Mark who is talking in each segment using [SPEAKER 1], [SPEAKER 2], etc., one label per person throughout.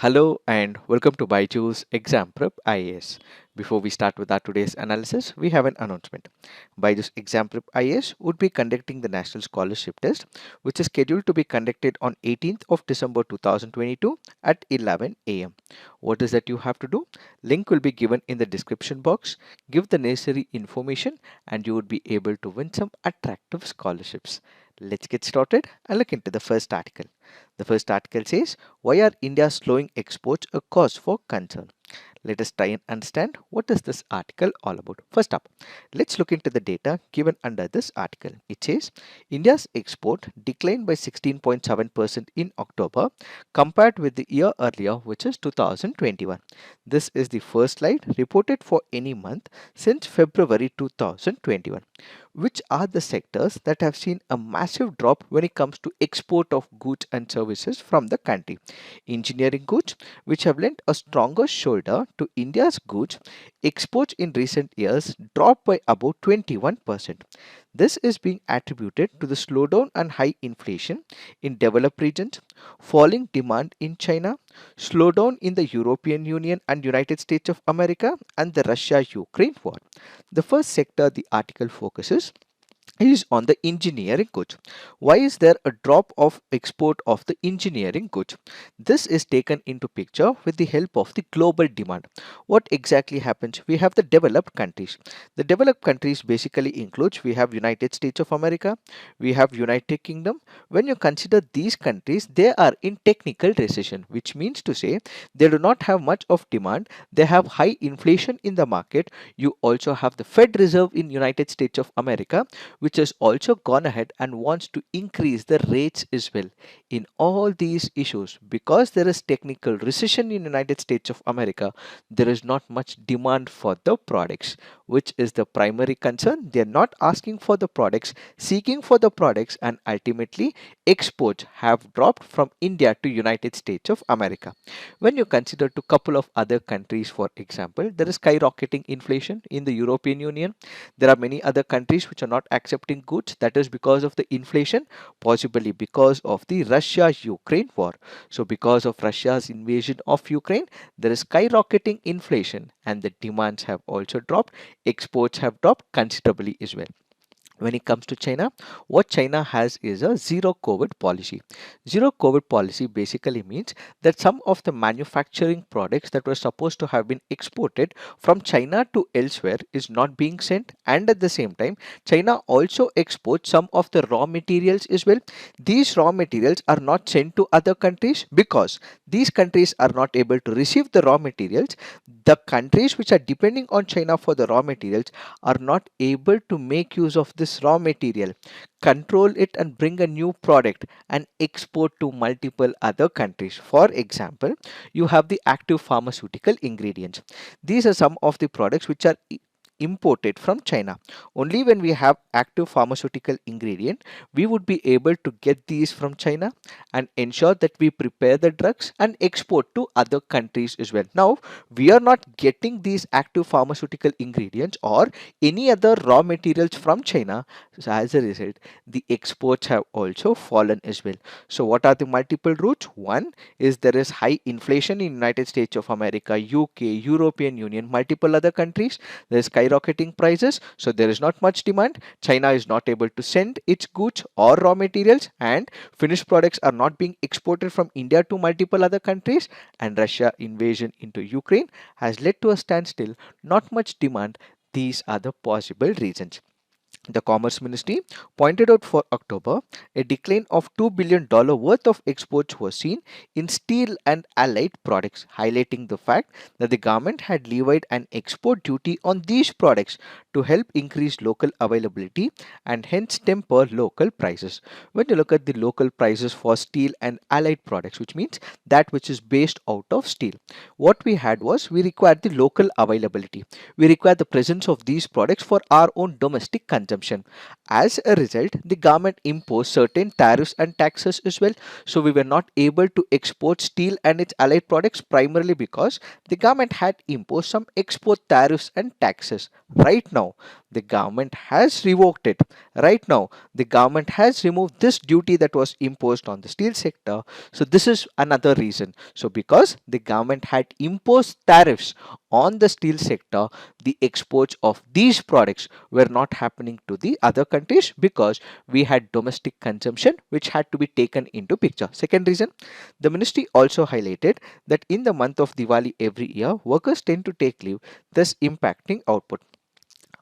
[SPEAKER 1] Hello and welcome to Byjus Exam Prep IAS. Before we start with our today's analysis, we have an announcement. Byjus Exam Prep IAS would be conducting the National Scholarship Test, which is scheduled to be conducted on 18th of December 2022 at 11 a.m. What is that you have to do? Link will be given in the description box. Give the necessary information and you would be able to win some attractive scholarships. Let's get started and look into the first article. The first article says, why are India slowing exports a cause for concern? Let us try and understand what is this article all about. First up, let's look into the data given under this article. It says India's export declined by 16.7% in October compared with the year earlier, which is 2021. This is the first slide reported for any month since February 2021. Which are the sectors that have seen a massive drop when it comes to export of goods and services from the country? Engineering goods, which have lent a stronger shoulder to India's goods, exports in recent years dropped by about 21%. This is being attributed to the slowdown and high inflation in developed regions, falling demand in China, slowdown in the European Union and United States of America, and the Russia-Ukraine war. The first sector the article focuses is on the engineering goods. Why is there a drop of export of the engineering goods? This is taken into picture with the help of the global demand. What exactly happens? We have the developed countries. The developed countries basically includes, we have United States of America, we have United Kingdom. When you consider these countries, they are in technical recession, which means to say they do not have much of demand. They have high inflation in the market. You also have the Fed Reserve in United States of America, which has also gone ahead and wants to increase the rates as well. In all these issues, because there is technical recession in United States of America, there is not much demand for the products, which is the primary concern. They are not asking for the products, seeking for the products, and ultimately exports have dropped from India to United States of America. When you consider to couple of other countries, for example, there is skyrocketing inflation in the European Union. There are many other countries which are not accepting goods. That is because of the inflation, possibly because of the Russia-Ukraine war. So because of Russia's invasion of Ukraine, there is skyrocketing inflation and the demands have also dropped. Exports have dropped considerably as well. When it comes to China, what China has is a zero COVID policy. Zero COVID policy basically means that some of the manufacturing products that were supposed to have been exported from China to elsewhere is not being sent, and at the same time China also exports some of the raw materials as well. These raw materials are not sent to other countries because these countries are not able to receive the raw materials. The countries which are depending on China for the raw materials are not able to make use of this raw material, control it and bring a new product and export to multiple other countries. For example, you have the active pharmaceutical ingredients. These are some of the products which are imported from China. Only when we have active pharmaceutical ingredient, we would be able to get these from China and ensure that we prepare the drugs and export to other countries as well. Now, we are not getting these active pharmaceutical ingredients or any other raw materials from China. So as a result, the exports have also fallen as well. So what are the multiple routes? One is there is high inflation in United States of America, UK, European Union, multiple other countries. There is skyrocketing prices, so there is not much demand. China is not able to send its goods or raw materials, and finished products are not being exported from India to multiple other countries, and Russia invasion into Ukraine has led to a standstill, not much demand. These are the possible reasons. The Commerce Ministry pointed out for October a decline of $2 billion worth of exports was seen in steel and allied products, highlighting the fact that the government had levied an export duty on these products to help increase local availability and hence temper local prices. When you look at the local prices for steel and allied products, which means that which is based out of steel, what we had was we required the local availability. We require the presence of these products for our own domestic consumption. As a result, the government imposed certain tariffs and taxes as well. So we were not able to export steel and its allied products primarily because the government had imposed some export tariffs and taxes. Right now, the government has revoked it. Right now, the government has removed this duty that was imposed on the steel sector. So this is another reason. So because the government had imposed tariffs on the steel sector, the exports of these products were not happening to the other countries because we had domestic consumption which had to be taken into picture. Second reason, the ministry also highlighted that in the month of Diwali every year, workers tend to take leave, thus impacting output.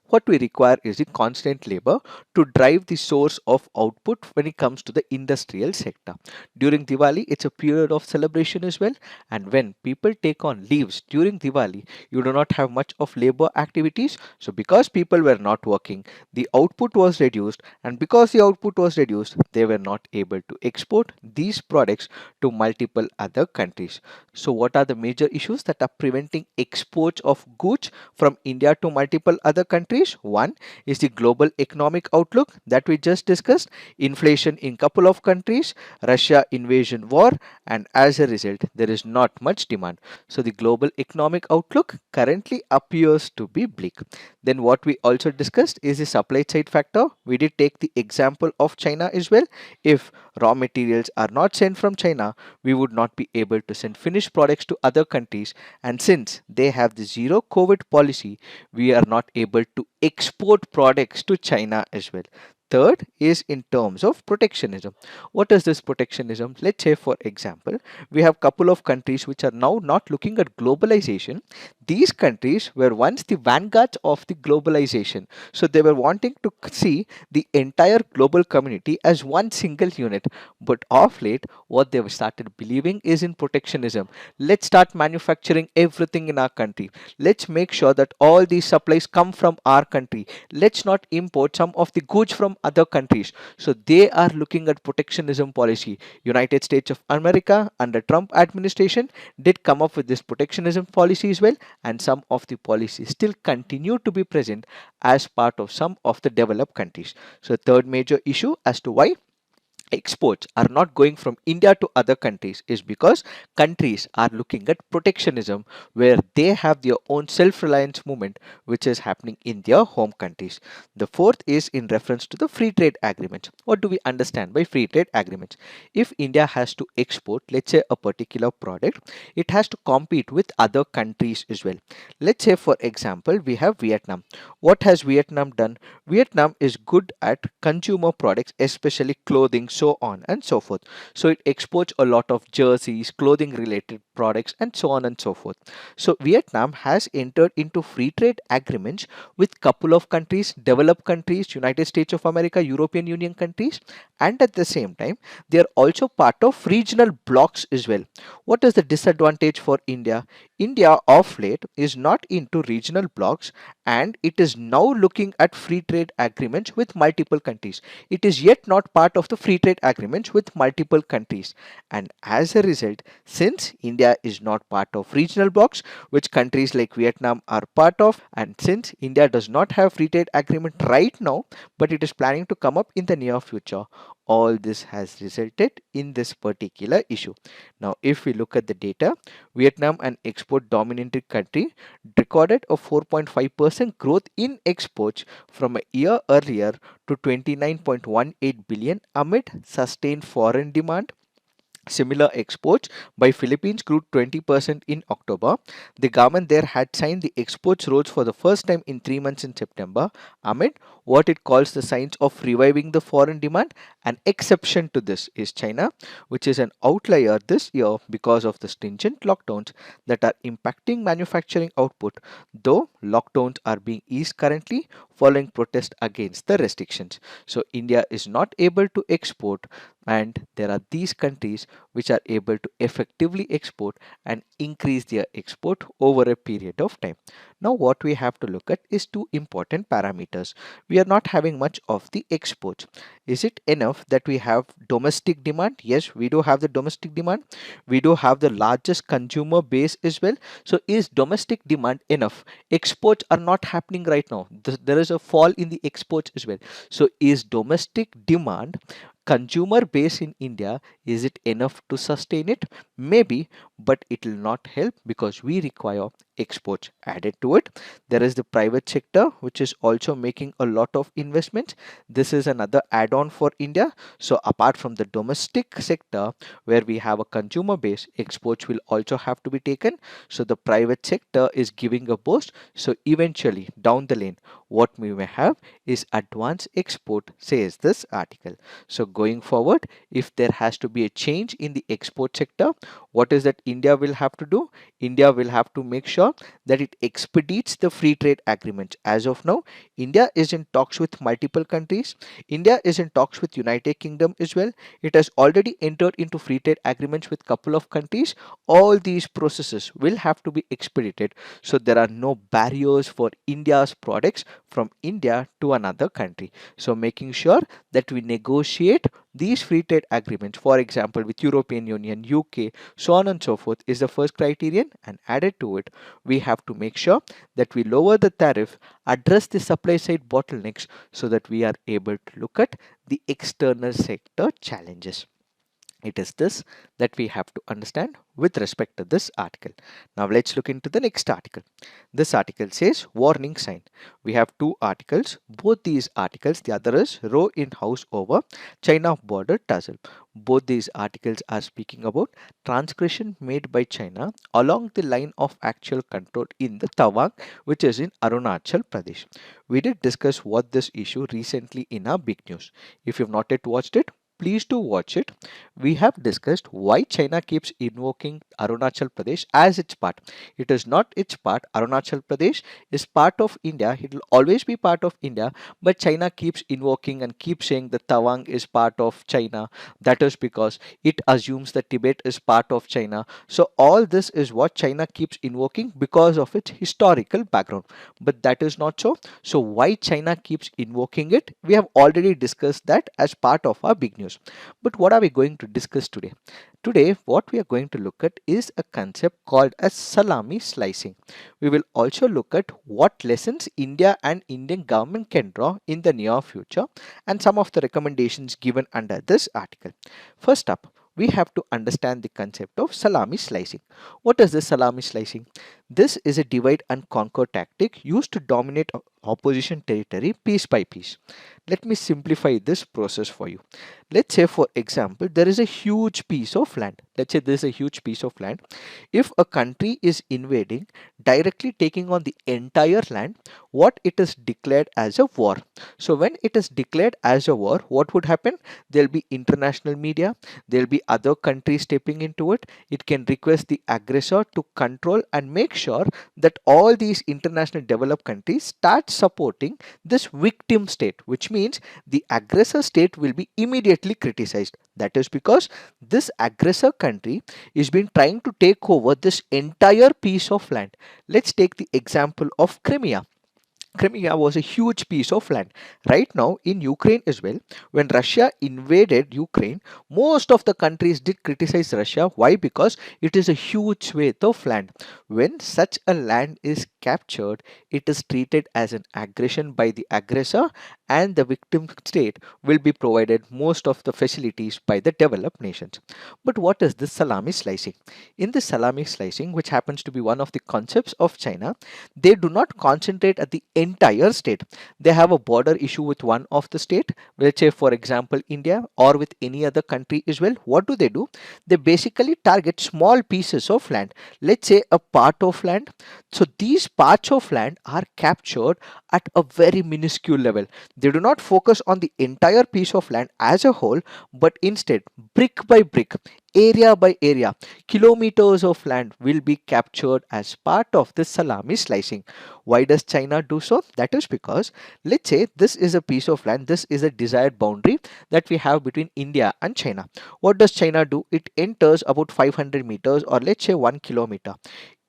[SPEAKER 1] What we require is the constant labor to drive the source of output when it comes to the industrial sector. During Diwali, it's a period of celebration as well. And when people take on leaves during Diwali, you do not have much of labor activities. So because people were not working, the output was reduced. And because the output was reduced, they were not able to export these products to multiple other countries. So what are the major issues that are preventing exports of goods from India to multiple other countries? One is the global economic outlook that we just discussed, inflation in couple of countries, Russia invasion war, and as a result, there is not much demand. So the global economic outlook currently appears to be bleak. Then what we also discussed is the supply side factor. We did take the example of China as well. If raw materials are not sent from China, we would not be able to send finished products to other countries, and since they have the zero COVID policy, we are not able to export products to China as well. Third is in terms of protectionism. What is this protectionism? Let's say, for example, we have couple of countries which are now not looking at globalization. These countries were once the vanguards of the globalization. So they were wanting to see the entire global community as one single unit. But of late, what they've started believing is in protectionism. Let's start manufacturing everything in our country. Let's make sure that all these supplies come from our country. Let's not import some of the goods from other countries. So they are looking at protectionism policy. United States of America under Trump administration did come up with this protectionism policy as well, and some of the policies still continue to be present as part of some of the developed countries. So third major issue as to why exports are not going from India to other countries is because countries are looking at protectionism where they have their own self-reliance movement which is happening in their home countries. The fourth is in reference to the free trade agreements. What do we understand by free trade agreements? If India has to export, let's say, a particular product, it has to compete with other countries as well. Let's say, for example, we have Vietnam. What has Vietnam done? Vietnam is good at consumer products, especially clothing, so on and so forth. So it exports a lot of jerseys, clothing related products, and so on and so forth. So Vietnam has entered into free trade agreements with couple of countries, developed countries, United States of America, European Union countries, and at the same time they are also part of regional blocs as well. What is the disadvantage for India? India of late is not into regional blocs, and it is now looking at free trade agreements with multiple countries. It is yet not part of the free trade agreements with multiple countries, and as a result, since India is not part of regional blocs which countries like Vietnam are part of, and since India does not have free trade agreement right now but it is planning to come up in the near future, all this has resulted in this particular issue. Now if we look at the data, Vietnam, an export dominated country, recorded a 4.5% growth in exports from a year earlier to 29.18 billion amid sustained foreign demand. Similar exports by Philippines grew 20% in October. The government there had signed the exports roads for the first time in 3 months in September amid what it calls the signs of reviving the foreign demand. An exception to this is China, which is an outlier this year because of the stringent lockdowns that are impacting manufacturing output, though lockdowns are being eased currently following protest against the restrictions. So India is not able to export, and there are these countries which are able to effectively export and increase their export over a period of time. Now what we have to look at is two important parameters. We are not having much of the exports. Is it enough that we have domestic demand? Yes, we do have the domestic demand. We do have the largest consumer base as well. So is domestic demand enough? Exports are not happening right now. There is a fall in the exports as well. So is domestic demand, consumer base in India, is it enough to sustain it? Maybe, but it will not help because we require exports added to it. There is the private sector which is also making a lot of investments. This is another add-on for India. So apart from the domestic sector where we have a consumer base, exports will also have to be taken. So the private sector is giving a boost. So eventually down the lane, what we may have is advance export, says this article. So going forward, if there has to be a change in the export sector, what is that India will have to do? India will have to make sure that it expedites the free trade agreements. As of now, India is in talks with multiple countries. India is in talks with United Kingdom as well. It has already entered into free trade agreements with couple of countries. All these processes will have to be expedited, so there are no barriers for India's products from India to another country. So making sure that we negotiate these free trade agreements, for example with European Union, UK, so on and so forth, is the first criterion, and added to it we have to make sure that we lower the tariff, address the supply side bottlenecks, so that we are able to look at the external sector challenges. It is this that we have to understand with respect to this article. Now let's look into the next article. This article says warning sign. We have two articles. Both these articles, the other is row in house over China border tussle. Both these articles are speaking about transgression made by China along the line of actual control in the Tawang, which is in Arunachal Pradesh. We did discuss what this issue recently in our big news. If you've not yet watched it, please do watch it. We have discussed why China keeps invoking Arunachal Pradesh as its part. It is not its part. Arunachal Pradesh is part of India. It will always be part of India, but China keeps invoking and keeps saying that Tawang is part of China. That is because it assumes that Tibet is part of China. So all this is what China keeps invoking because of its historical background. But that is not so. So why China keeps invoking it? We have already discussed that as part of our big news. But what are we going to discuss today? Today, what we are going to look at is a concept called as salami slicing. We will also look at what lessons India and Indian government can draw in the near future and some of the recommendations given under this article. First up, we have to understand the concept of salami slicing. What is this salami slicing? This is a divide and conquer tactic used to dominate opposition territory piece by piece. Let me simplify this process for you. Let's say, for example, there is a huge piece of land. Let's say there is a huge piece of land. If a country is invading, directly taking on the entire land, what it is declared as a war. So when it is declared as a war, what would happen? There will be international media, there will be other countries stepping into it. It can request the aggressor to control and make sure that all these international developed countries start supporting this victim state, which means the aggressor state will be immediately criticized. That is because this aggressor country is been trying to take over this entire piece of land. Let's take the example of Crimea. Crimea was a huge piece of land. Right now in Ukraine as well, when Russia invaded Ukraine, most of the countries did criticize Russia. Why? Because it is a huge swathe of land. When such a land is captured, it is treated as an aggression by the aggressor, and the victim state will be provided most of the facilities by the developed nations. But what is this salami slicing? In the salami slicing, which happens to be one of the concepts of China, they do not concentrate at the entire state. They have a border issue with one of the state, let's say for example India, or with any other country as well. What do? They basically target small pieces of land, let's say a part of land. So these parts of land are captured at a very minuscule level. They do not focus on the entire piece of land as a whole, but instead brick by brick, area by area, kilometers of land will be captured as part of this salami slicing. Why does China do so? That is because, let's say this is a piece of land, this is a desired boundary that we have between India and China. What does China do? It enters about 500 meters, or let's say 1 kilometer.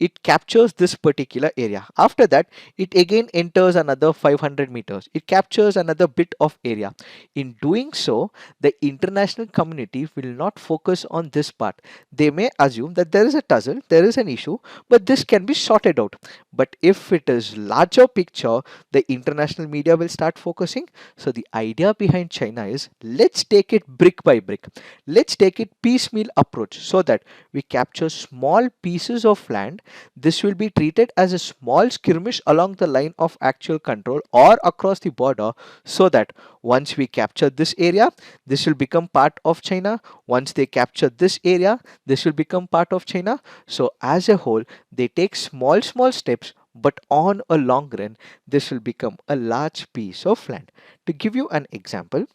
[SPEAKER 1] It captures this particular area. After that, it again enters another another 500 meters. It captures another bit of area. In doing so, the international community will not focus on this part. They may assume that there is a tussle, there is an issue, but this can be sorted out. But if it is larger picture, the international media will start focusing. So the idea behind China is, let's take it brick by brick. Let's take it piecemeal approach so that we capture small pieces of land. This will be treated as a small skirmish along the line of actual control or across the border, so that once we capture this area, this will become part of China. Once they capture this area, this will become part of China. So as a whole, they take small steps, but on a long run, this will become a large piece of land. To give you an example,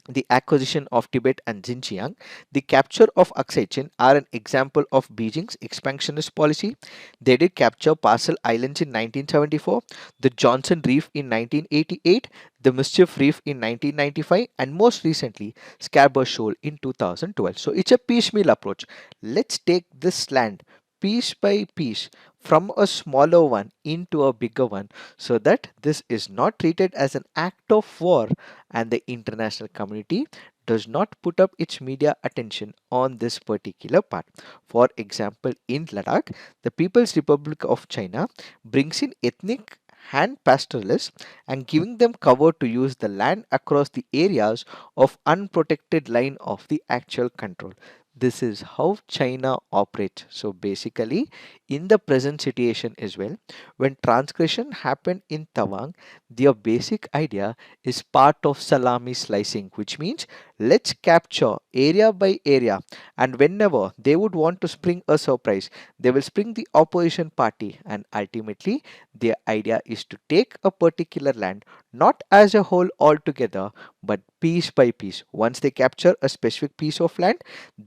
[SPEAKER 1] the acquisition of Tibet and Xinjiang, the capture of Aksai are an example of Beijing's expansionist policy. They did capture Parcel Islands in 1974, the Johnson Reef in 1988, the Mischief Reef in 1995, and most recently Scarborough Shoal in 2012. So it's a piecemeal approach. Let's take this land piece by piece from a smaller one into a bigger one, so that this is not treated as an act of war and the international community does not put up its media attention on this particular part. For example, in Ladakh, the People's Republic of China brings in ethnic hand pastoralists and giving them cover to use the land across the areas of unprotected line of the actual control. This is how China operates. So basically, in the present situation as well, when transgression happened in Tawang, their basic idea is part of salami slicing, which means let's capture area by area, and whenever they would want to spring a surprise, they will spring the opposition party, and ultimately their idea is to take a particular land not as a whole altogether, but piece by piece. Once they capture a specific piece of land,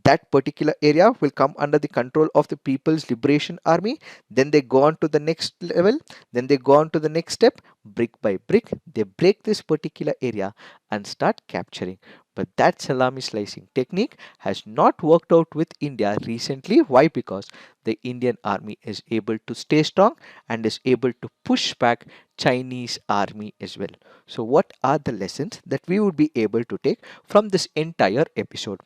[SPEAKER 1] that particular area will come under the control of the People's Liberation Army. Then they go on to the next level, then they go on to the next step. Brick by brick, they break this particular area and start capturing. But that salami slicing technique has not worked out with India recently. Why? Because the Indian army is able to stay strong and is able to push back Chinese army as well. So what are the lessons that we would be able to take from this entire episode?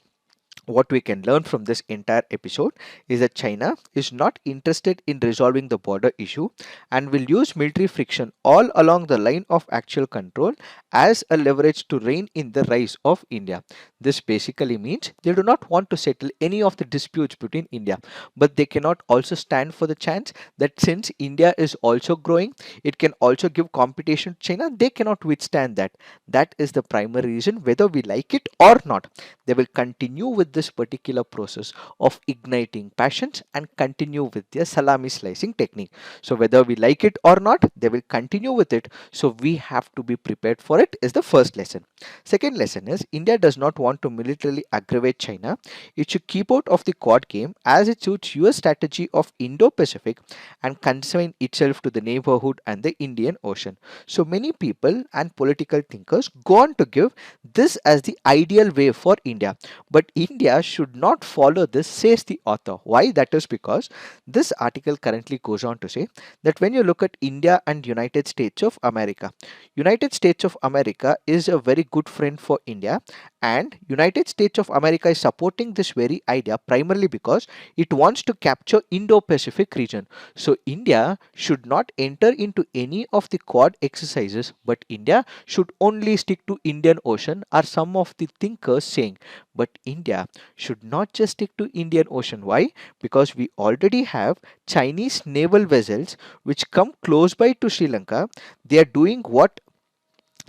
[SPEAKER 1] What we can learn from this entire episode is that China is not interested in resolving the border issue and will use military friction all along the line of actual control as a leverage to rein in the rise of India. This basically means they do not want to settle any of the disputes between India, but they cannot also stand for the chance that since India is also growing, it can also give competition to China. They cannot withstand that. That is the primary reason, whether we like it or not. They will continue with this particular process of igniting passions and continue with their salami slicing technique. So whether we like it or not, they will continue with it. So we have to be prepared for it is the first lesson. Second lesson is India does not want to militarily aggravate China. It should keep out of the Quad game as it suits US strategy of Indo-Pacific and confine itself to the neighborhood and the Indian Ocean. So many people and political thinkers go on to give this as the ideal way for India. But India should not follow this, says the author. Why? That is because this article currently goes on to say that when you look at India and United States of America, United States of America is a very good friend for India, and United States of America is supporting this very idea primarily because it wants to capture Indo-Pacific region. So India should not enter into any of the Quad exercises, but India should only stick to Indian Ocean, are some of the thinkers saying. But India should not just stick to Indian Ocean. Why? Because we already have Chinese naval vessels which come close by to Sri Lanka. They are doing what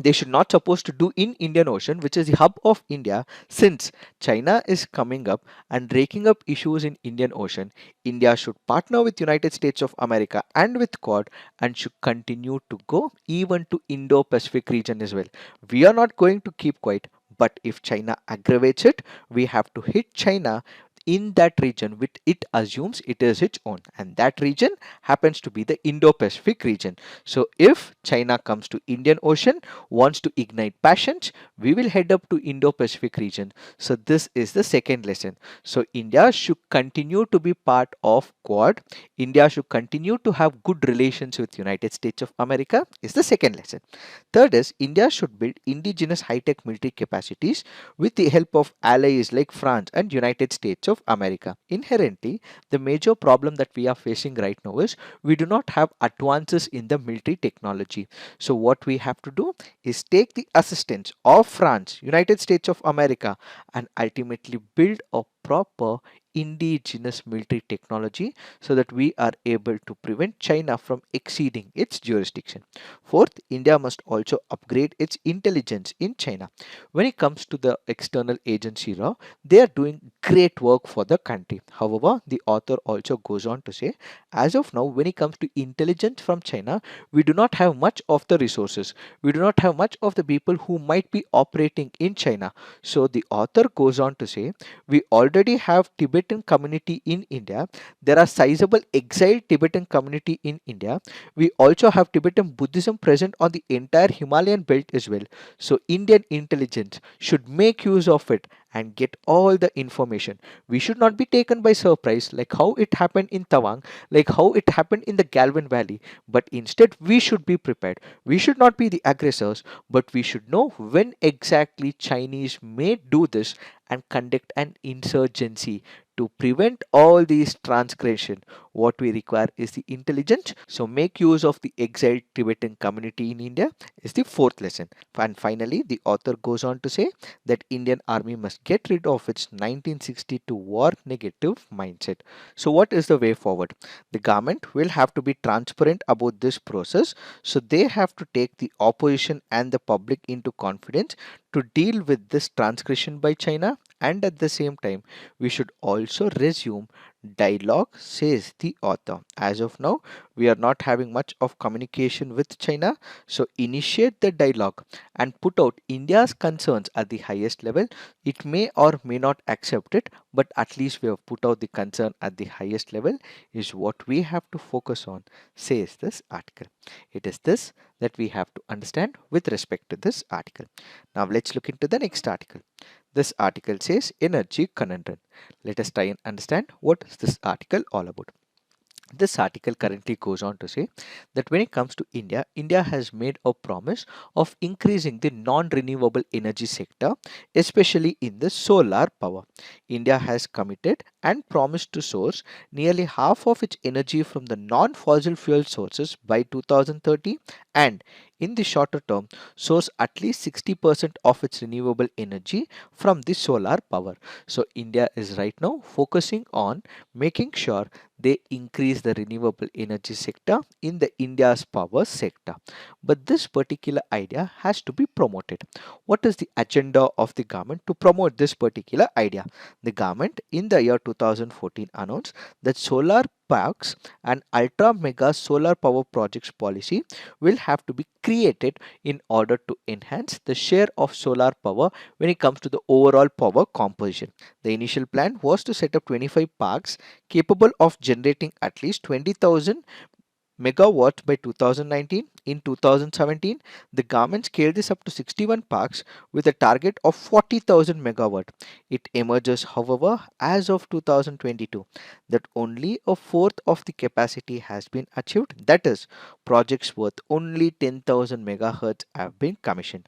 [SPEAKER 1] they should not supposed to do in Indian Ocean, which is the hub of India. Since China is coming up and raking up issues in Indian Ocean, India should partner with United States of America and with Quad and should continue to go even to Indo-Pacific region as well. We are not going to keep quiet, but if China aggravates it, we have to hit China in that region which it assumes it is its own, and that region happens to be the Indo-Pacific region. So if China comes to Indian Ocean, wants to ignite passions, we will head up to Indo-Pacific region. So this is the second lesson. So India should continue to be part of Quad. India should continue to have good relations with United States of America is the second lesson. Third is India should build indigenous high-tech military capacities with the help of allies like France and United States of America. Inherently, the major problem that we are facing right now is we do not have advances in the military technology. So what we have to do is take the assistance of France, United States of America, and ultimately build a proper indigenous military technology so that we are able to prevent China from exceeding its jurisdiction. Fourth, India must also upgrade its intelligence in China. When it comes to the external agency law, they are doing great work for the country. However, the author also goes on to say, as of now, when it comes to intelligence from China, we do not have much of the resources. We do not have much of the people who might be operating in China. So the author goes on to say, we already have Tibetan community in India. There are sizable exiled Tibetan community in India. We also have Tibetan Buddhism present on the entire Himalayan belt as well. So Indian intelligence should make use of it and get all the information. We should not be taken by surprise like how it happened in Tawang, like how it happened in the Galvan Valley, but instead we should be prepared. We should not be the aggressors, but we should know when exactly Chinese may do this and conduct an insurgency to prevent all these transgression. What we require is the intelligence. So make use of the exiled Tibetan community in India is the fourth lesson. And finally, the author goes on to say that Indian Army must get rid of its 1962 war negative mindset. So what is the way forward? The government will have to be transparent about this process. So they have to take the opposition and the public into confidence to deal with this transgression by China, and at the same time we should also resume dialogue, says the author. As of now, we are not having much of communication with China, so initiate the dialogue and put out India's concerns at the highest level. It may or may not accept it, but at least we have put out the concern at the highest level, is what we have to focus on, says this article. It is this that we have to understand with respect to this article. Now let's look into the next article. This article says energy conundrum. Let us try and understand what is this article all about. This article currently goes on to say that when it comes to India, India has made a promise of increasing the non-renewable energy sector, especially in the solar power. India has committed and promised to source nearly half of its energy from the non-fossil fuel sources by 2030, and in the shorter term source at least 60% of its renewable energy from the solar power. So India is right now focusing on making sure they increase the renewable energy sector in the India's power sector. But this particular idea has to be promoted. What is the agenda of the government to promote this particular idea? The government in the year 2014 announced that solar parks and ultra mega solar power projects policy will have to be created in order to enhance the share of solar power when it comes to the overall power composition. The initial plan was to set up 25 parks capable of generating at least 20,000 megawatts by 2019. In 2017, the government scaled this up to 61 parks with a target of 40,000 megawatt. It emerges, however, as of 2022 that only a fourth of the capacity has been achieved. That is, projects worth only 10,000 megahertz have been commissioned.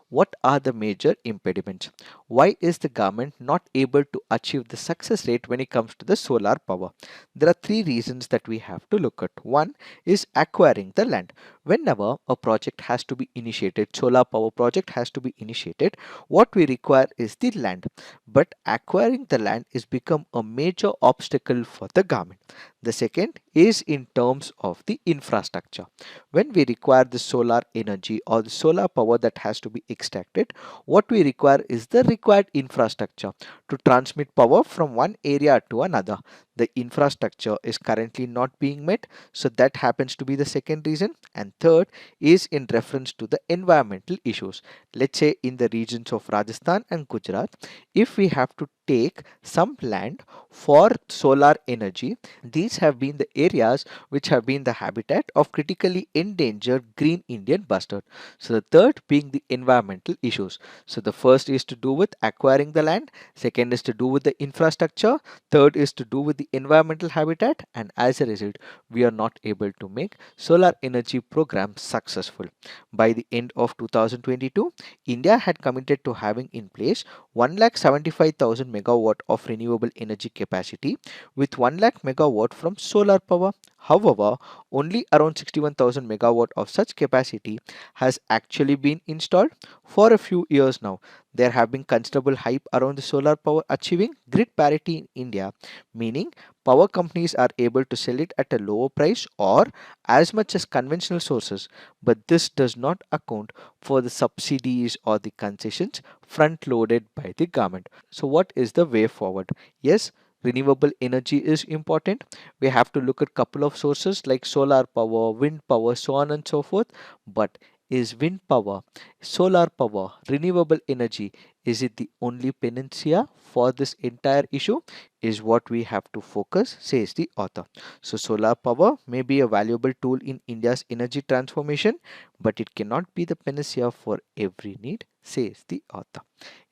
[SPEAKER 1] What are the major impediments? Why is the government not able to achieve the success rate when it comes to the solar power? There are three reasons that we have to look at. One is acquiring the land. Whenever a project has to be initiated, solar power project has to be initiated, what we require is the land. But acquiring the land is become a major obstacle for the government. The second is in terms of the infrastructure. When we require the solar energy or the solar power that has to be extracted, what we require is the required infrastructure to transmit power from one area to another. the infrastructure is currently not being met, so that happens to be the second reason. And third is in reference to the environmental issues. Let's say in the regions of Rajasthan and Gujarat, if we have to take some land for solar energy, these have been the areas which have been the habitat of critically endangered green Indian bustard. So the third being the environmental issues. So the first is to do with acquiring the land, second is to do with the infrastructure, third is to do with the environmental habitat, and as a result we are not able to make solar energy program successful. By the end of 2022, India had committed to having in place 1,75,000 megawatt of renewable energy capacity with 1 lakh megawatt from solar power. However, only around 61,000 megawatt of such capacity has actually been installed for a few years now. There have been considerable hype around the solar power achieving grid parity in India, meaning power companies are able to sell it at a lower price or as much as conventional sources, but this does not account for the subsidies or the concessions front loaded by the government. So what is the way forward? Yes, renewable energy is important. We have to look at couple of sources like solar power, wind power, so on and so forth. But is wind power, solar power, renewable energy, is it the only panacea for this entire issue? Is what we have to focus, says the author. So solar power may be a valuable tool in India's energy transformation, but it cannot be the panacea for every need, says the author.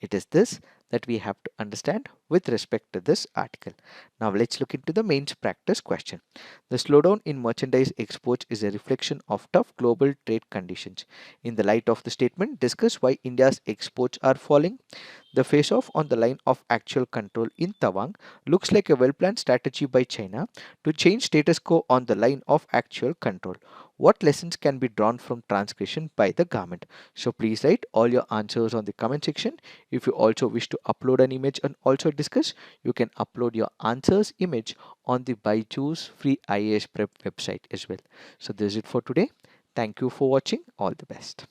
[SPEAKER 1] It is this that we have to understand with respect to this article. Now let's look into the mains practice question. The slowdown in merchandise exports is a reflection of tough global trade conditions. In the light of the statement, discuss why India's exports are falling. The face-off on the line of actual control in Tawang looks like a well-planned strategy by China to change status quo on the line of actual control. What lessons can be drawn from transgression by the government? So please write all your answers on the comment section. If you also wish to upload an image and also discuss, you can upload your answers image on the Byjus free IAS prep website as well. So this is it for today. Thank you for watching. All the best.